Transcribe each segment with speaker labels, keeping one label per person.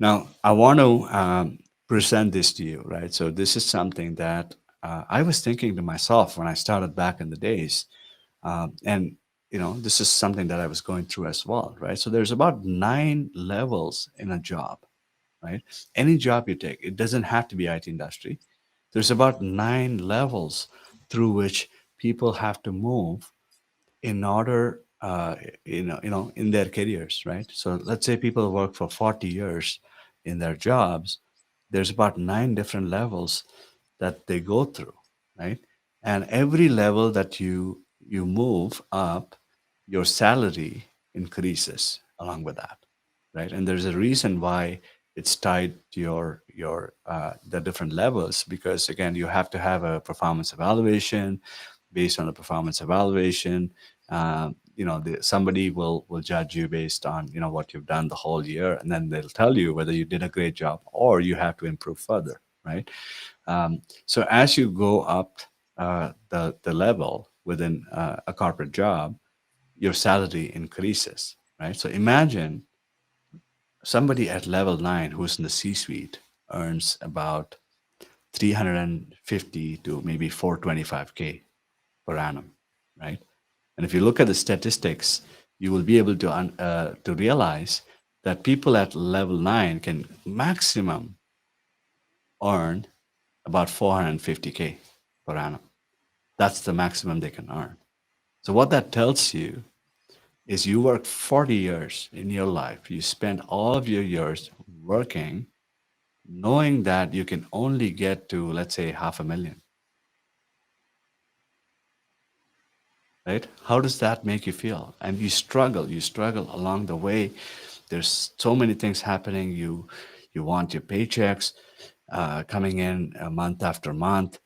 Speaker 1: Now, I want to present this to you, right? So this is something that I was thinking to myself when I started back in the days. And this is something that I was going through as well, right? So there's about 9 levels in a job, right? Any job you take, it doesn't have to be IT industry. There's about 9 levels through which people have to move in order, in their careers, right? So let's say people work for 40 years in their jobs. There's about 9 different levels that they go through, right? And every level that you move up, your salary increases along with that, right? And there's a reason why it's tied to your the different levels, because again, you have to have a performance evaluation. Based on the performance evaluation, somebody will judge you based on what you've done the whole year, and then they'll tell you whether you did a great job or you have to improve further, right? So as you go up the level within a corporate job, your salary increases, right? So imagine somebody at level 9 who's in the C-suite earns about 350 to maybe 425K per annum, right? And if you look at the statistics, you will be able to realize that people at level 9 can maximum earn about 450K per annum. That's the maximum they can earn. So what that tells you is you work 40 years in your life. You spend all of your years working, knowing that you can only get to, let's say, 500,000, right? How does that make you feel? And you struggle along the way. There's so many things happening. You want your paychecks coming in month after month.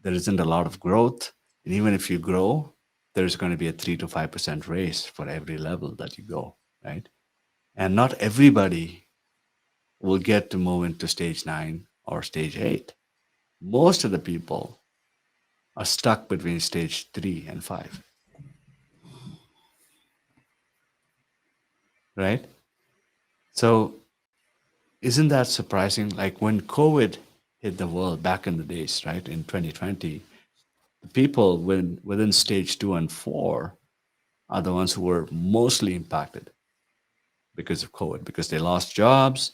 Speaker 1: There isn't a lot of growth. And even if you grow, there's going to be a 3 to 5% raise for every level that you go, right? And not everybody will get to move into stage 9 or stage 8. Most of the people are stuck between stage 3 and 5, right? So isn't that surprising? Like when COVID hit the world back in the days, right, in 2020, the people within stage 2 and 4 are the ones who were mostly impacted because of COVID, because they lost jobs,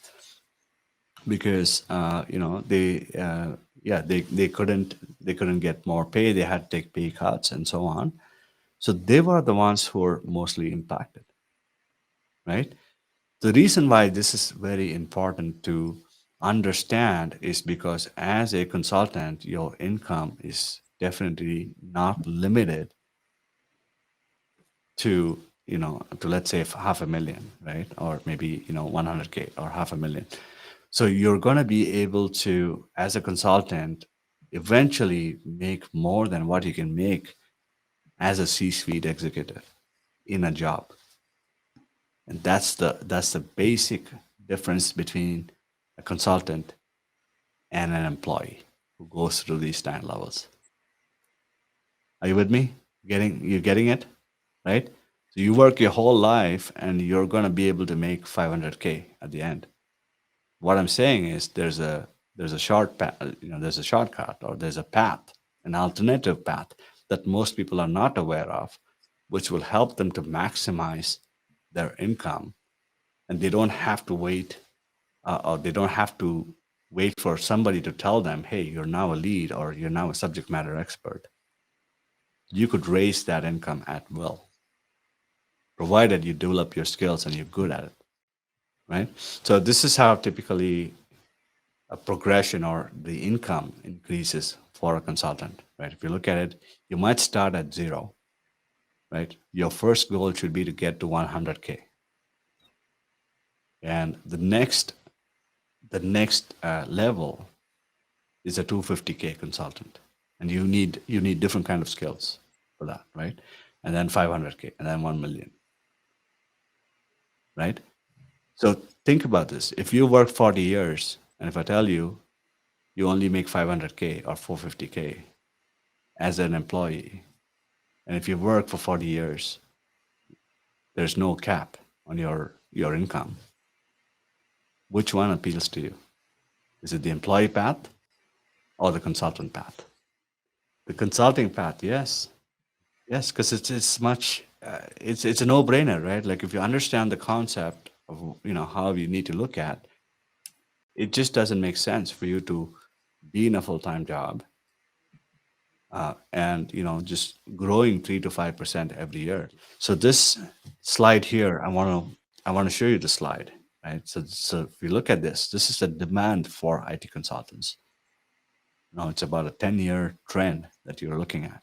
Speaker 1: because they couldn't get more pay, they had to take pay cuts and so on. So they were the ones who were mostly impacted, right? The reason why this is very important to understand is because as a consultant, your income is definitely not limited to let's say 500,000, right? Or maybe 100K or 500,000. So you're going to be able to, as a consultant, eventually make more than what you can make as a C-suite executive in a job. And that's the basic difference between a consultant and an employee who goes through these 9 levels. Are you with me? You getting it? Right? So you work your whole life and you're gonna be able to make 500K at the end. What I'm saying is there's a short path, there's a shortcut, or there's a path, an alternative path that most people are not aware of, which will help them to maximize their income, and they don't have to wait, or they don't have to wait for somebody to tell them, hey, you're now a lead or you're now a subject matter expert. You could raise that income at will, provided you develop your skills and you're good at it, right? So this is how typically a progression or the income increases for a consultant, right? If you look at it, you might start at zero, right? Your first goal should be to get to 100K, and the next level is a 250K consultant, and you need different kind of skills for that, right? And then 500K, and then 1 million, right? So think about this: if you work 40 years, and if I tell you you only make 500K or 450K as an employee, and if you work for 40 years, there's no cap on your income. Which one appeals to you? Is it the employee path or the consultant path? The consulting path, yes. Yes, because it's much it's a no-brainer, right? Like if you understand the concept of how you need to look at, it just doesn't make sense for you to be in a full-time job and just growing 3 to 5% every year. So this slide here, I want to show you the slide, right? So if you look at this is the demand for IT consultants. It's about a 10-year trend that you're looking at.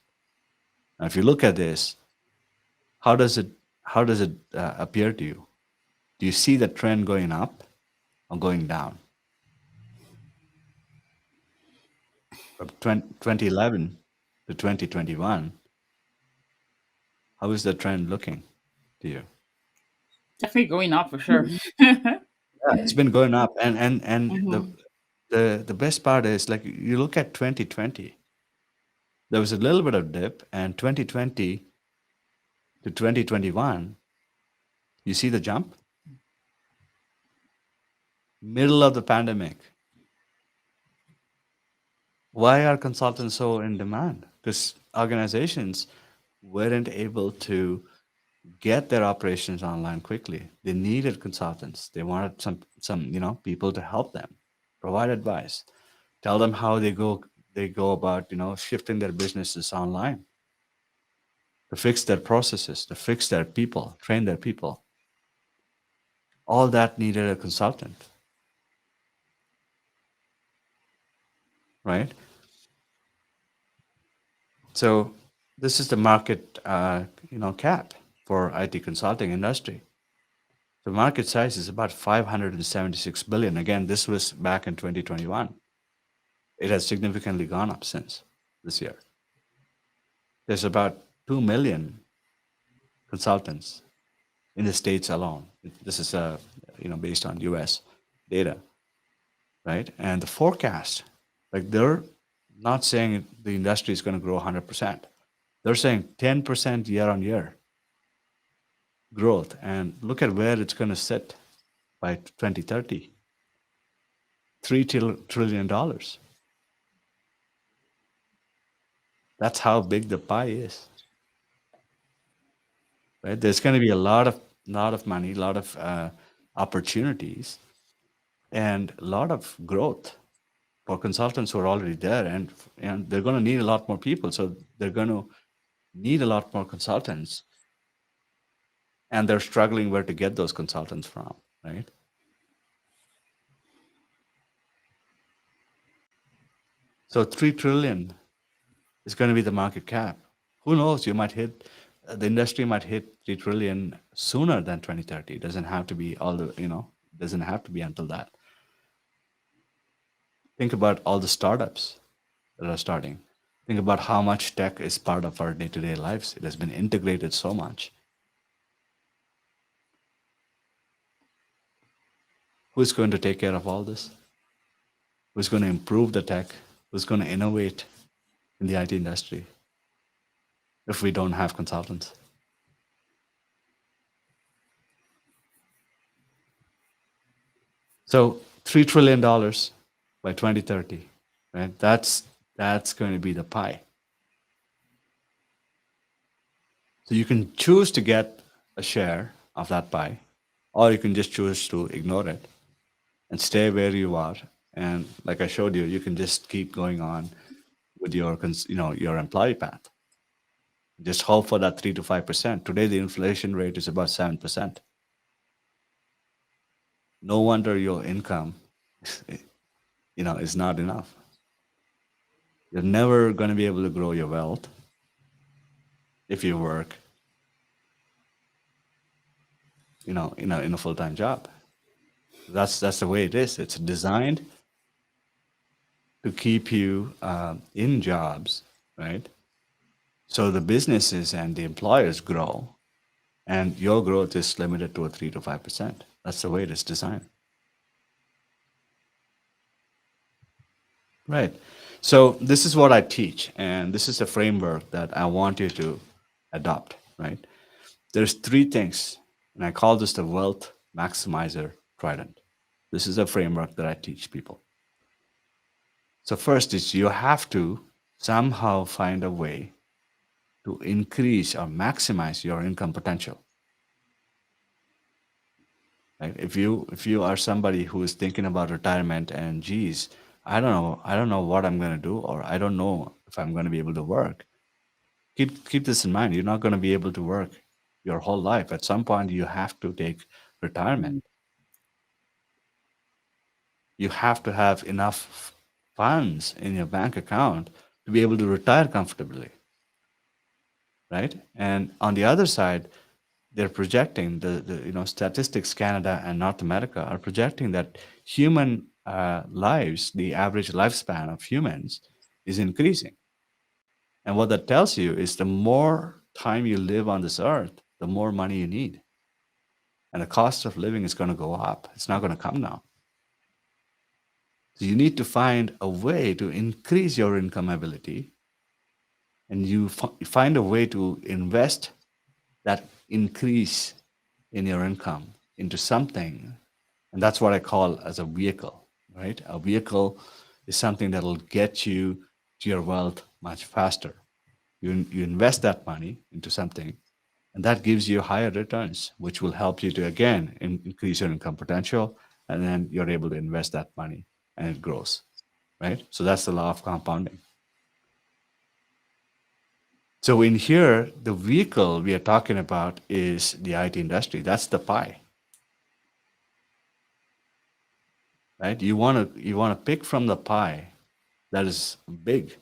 Speaker 1: Now, if you look at this, how does it appear to you? Do you see the trend going up or going down? From 2011 to 2021, how is the trend looking to you?
Speaker 2: Definitely going up for sure.
Speaker 1: Yeah, it's been going up, and the
Speaker 2: Mhm.
Speaker 1: the best part is like you look at 2020, there was a little bit of dip, and 2020 to 2021, you see the jump, middle of the pandemic. Why are consultants so in demand? Because organizations weren't able to get their operations online quickly. They needed consultants. They wanted some people to help them, provide advice, tell them how they go about shifting their businesses online, to fix their processes, to fix their people, train their people. All that needed a consultant, right? So this is the market cap for IT consulting industry. The market size is about 576 billion. Again, this was back in 2021. It has significantly gone up since this year. There's about 2 million consultants in the states alone. This is based on US data, right? And the forecast, like they're not saying the industry is going to grow 100%. They're saying 10% year on year growth. And look at where it's going to sit by 2030. $3 trillion. That's how big the pie is, right? There's going to be a lot of money, a lot of opportunities, and a lot of growth for consultants who are already there, and they're going to need a lot more people. So they're going to need a lot more consultants, and they're struggling where to get those consultants from, right? So 3 trillion is going to be the market cap. Who knows? You might hit the industry might hit 3 trillion sooner than 2030. It doesn't have to be doesn't have to be until that. Think about all the startups that are starting. Think about how much tech is part of our day-to-day lives. It has been integrated so much. Who's going to take care of all this? Who's going to improve the tech? Who's going to innovate in the IT industry if we don't have consultants? So $3 trillion by 2030, right? That's going to be the pie. So you can choose to get a share of that pie, or you can just choose to ignore it and stay where you are. And like I showed you, you can just keep going on with your employee path. Just hope for that 3 to 5%. Today, the inflation rate is about 7%. No wonder your income, is not enough. You're never going to be able to grow your wealth if you work, in a full-time job. That's the way it is. It's designed to keep you in jobs, right? So the businesses and the employers grow, and your growth is limited to a 3 to 5%. That's the way it is designed, right? So this is what I teach, and this is the framework that I want you to adopt, right? There's three things, and I call this the wealth maximizer trident. This is a framework that I teach people. So, first is you have to somehow find a way to increase or maximize your income potential. Right? If you are somebody who is thinking about retirement and geez, I don't know what I'm going to do, or I don't know if I'm going to be able to work. Keep this in mind. You're not going to be able to work your whole life. At some point, you have to take retirement. You have to have enough funds in your bank account to be able to retire comfortably, right? And on the other side, they're projecting the statistics Canada and North America are projecting that human lives, the average lifespan of humans, is increasing. And what that tells you is the more time you live on this earth, the more money you need, and the cost of living is going to go up. It's not going to come down. So you need to find a way to increase your income ability, and you find a way to invest that increase in your income into something. And that's what I call as a vehicle, right? A vehicle is something that will get you to your wealth much faster. You invest that money into something, and that gives you higher returns, which will help you to again increase your income potential, and then you're able to invest that money and it grows, right? So that's the law of compounding. So in here, the vehicle we are talking about is the IT industry. That's the pie, right? You want to pick from the pie that is big,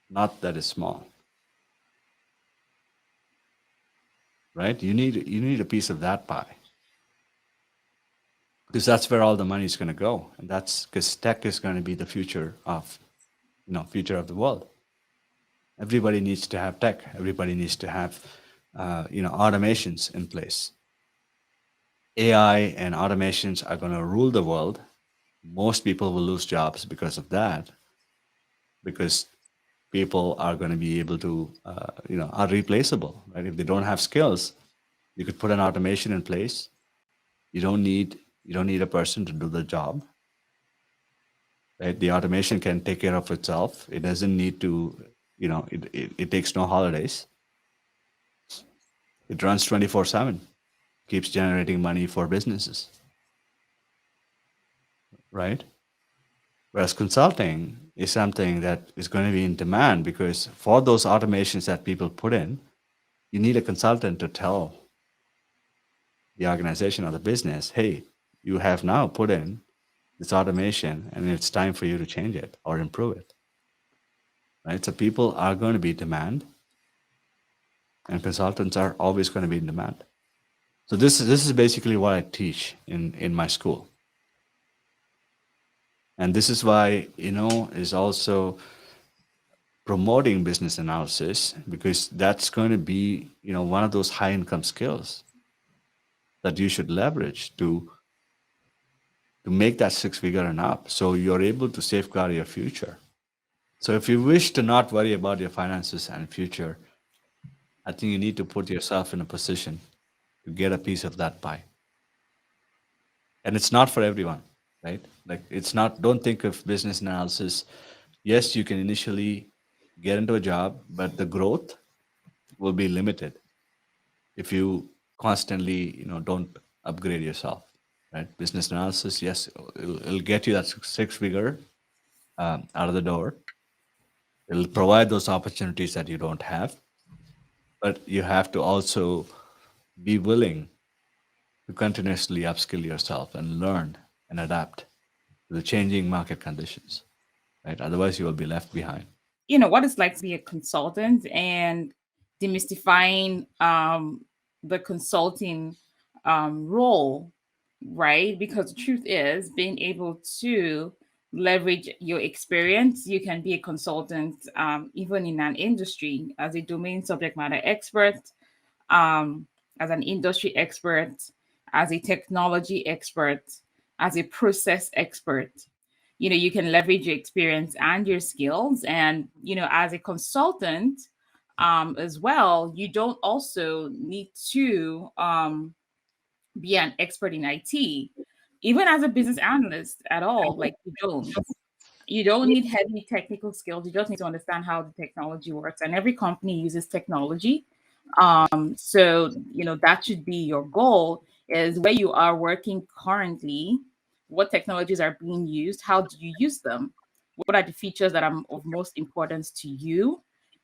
Speaker 1: not that is small, right? You need a piece of that pie because that's where all the money is going to go, and that's because tech is going to be the future of the world. Everybody needs to have tech. Everybody needs to have automations in place. AI and automations are going to rule the world. Most people will lose jobs because of that, because people are going to be able to are replaceable, right? If they don't have skills, you could put an automation in place. You don't need a person to do the job, right? The automation can take care of itself. It doesn't need to, it takes no holidays. It runs 24/7, keeps generating money for businesses, right? Whereas consulting is something that is going to be in demand, because for those automations that people put in, you need a consultant to tell the organization or the business, hey, you have now put in this automation and it's time for you to change it or improve it, right? So people are going to be in demand, and consultants are always going to be in demand. So this is basically what I teach in my school. And this is why, is also promoting business analysis, because that's going to be, one of those high income skills that you should leverage to make that six figure and up, so you're able to safeguard your future. So if you wish to not worry about your finances and future, I think you need to put yourself in a position to get a piece of that pie. And it's not for everyone, right? Like, it's not, don't think of business analysis. Yes, you can initially get into a job, but the growth will be limited if you constantly, don't upgrade yourself, right? Business analysis, yes, it'll get you that six figure out of the door. It'll provide those opportunities that you don't have, but you have to also be willing to continuously upskill yourself and learn and adapt to the changing market conditions, right? Otherwise, you will be left behind.
Speaker 2: What it's like to be a consultant, and demystifying the consulting role, right? Because the truth is, being able to leverage your experience, you can be a consultant even in an industry as a domain subject matter expert, um, as an industry expert, as a technology expert, as a process expert. You can leverage your experience and your skills. And, as a consultant as well, you don't also need to be an expert in IT. even as a business analyst at all, like you don't need heavy technical skills. You just need to understand how the technology works. And every company uses technology. So, that should be your goal, is where you are working currently, what technologies are being used, how do you use them? What are the features that are of most importance to you?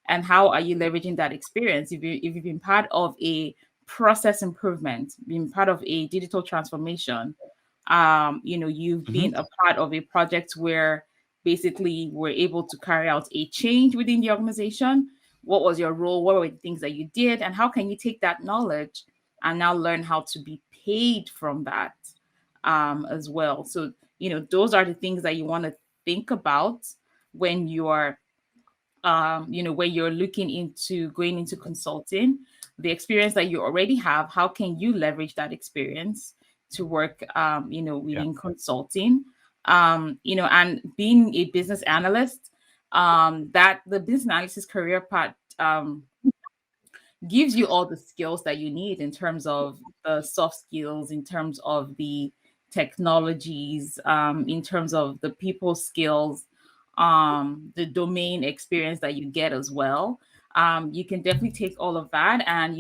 Speaker 2: And how are you leveraging that experience? If you've been part of a process improvement, been part of a digital transformation, you've
Speaker 1: Hmm.
Speaker 2: been a part of a project where basically we're able to carry out a change within the organization. What was your role? What were the things that you did? And how can you take that knowledge and now learn how to be paid from that, as well? So, those are the things that you want to think about when you're when you're looking into going into consulting. The experience that you already have, how can you leverage that experience to work,
Speaker 1: Yeah.
Speaker 2: within consulting? And being a business analyst, that the business analysis career part, gives you all the skills that you need in terms of the soft skills, in terms of the technologies, in terms of the people skills, the domain experience that you get as well. You can definitely take all of that and,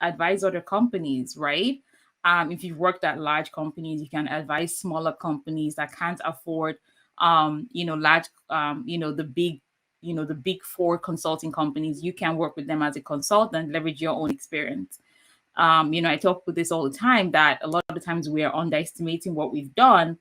Speaker 2: advise other companies, right? If you've worked at large companies, you can advise smaller companies that can't afford, large, the big four consulting companies. You can work with them as a consultant, leverage your own experience. I talk with this all the time, that a lot of the times we are underestimating what we've done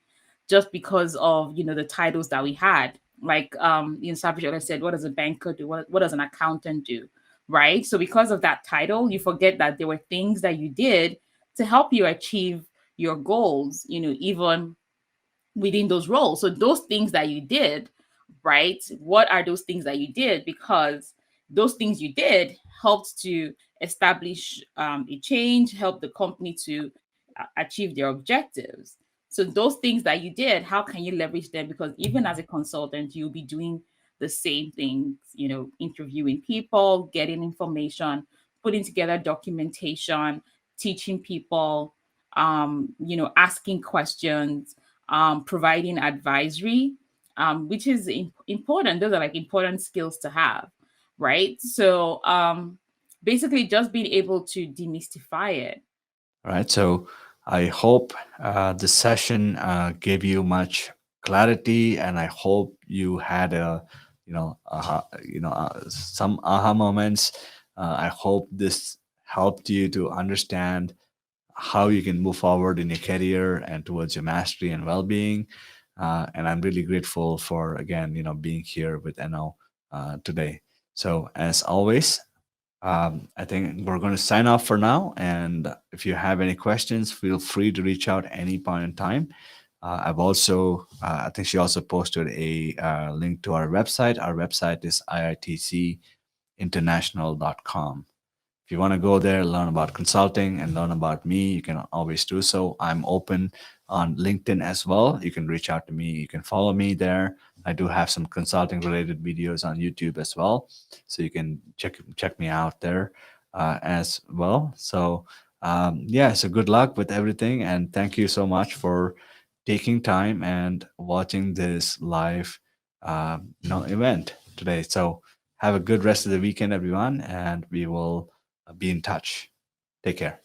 Speaker 2: just because of, the titles that we had. Like, Sabrish said, what does a banker do? What does an accountant do? Right. So because of that title, you forget that there were things that you did to help you achieve your goals, even within those roles. So those things that you did, right? What are those things that you did? Because those things you did helped to establish, a change, help the company to achieve their objectives. So those things that you did, how can you leverage them? Because even as a consultant, you'll be doing the same things, interviewing people, getting information, putting together documentation, teaching people, asking questions, providing advisory, which is important. Those are like important skills to have, right? So, basically, just being able to demystify it.
Speaker 1: All right. So I hope this session gave you much clarity, and I hope you had some aha moments. I hope this helped you to understand how you can move forward in your career and towards your mastery and well-being. And I'm really grateful for, again, being here with NO today. So as always, I think we're going to sign off for now. And if you have any questions, feel free to reach out any point in time. I've also, I think she also posted a link to our website. Our website is iitcinternational.com. If you want to go there, learn about consulting and learn about me, you can always do so. I'm open on LinkedIn as well. You can reach out to me. You can follow me there. I do have some consulting related videos on YouTube as well, so you can check me out there as well. So yeah, so good luck with everything, and thank you so much for taking time and watching this live event today. So have a good rest of the weekend, everyone, and we will be in touch. Take care.